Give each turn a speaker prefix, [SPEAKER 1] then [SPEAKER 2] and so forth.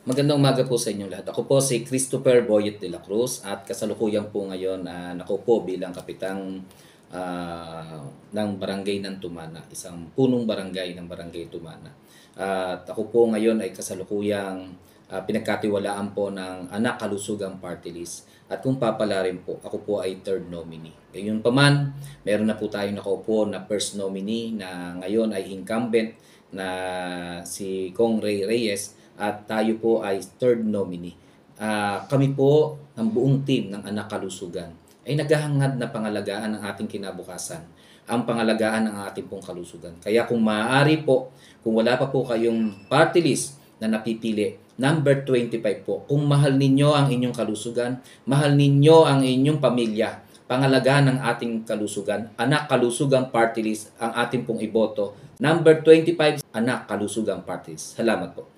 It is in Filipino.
[SPEAKER 1] Magandang umaga po sa inyong lahat. Ako po si Christopher Boyet de la Cruz at kasalukuyan po ngayon nakaupo bilang kapitang ng Barangay ng Tumana, isang punong barangay ng Barangay Tumana. At ako po ngayon ay kasalukuyang pinagkatiwalaan po ng Anak Kalusugang Party List. At kung papalarin po, ako po ay third nominee. Gayun pa man, meron na po tayong nakaupo na first nominee na ngayon ay incumbent na si Kong Ray Reyes at tayo po ay third nominee. Kami po ng buong team ng Anak Kalusugan ay naghahangad na pangalagaan ng ating kinabukasan, ang pangalagaan ng ating pong kalusugan. Kaya kung maaari po, kung wala pa po kayong party list na napipili, number 25 po, kung mahal ninyo ang inyong kalusugan, mahal ninyo ang inyong pamilya, pangalagaan ng ating kalusugan, Anak Kalusugang Party List ang ating pong iboto. Number 25, Anak Kalusugang Party List. Salamat po.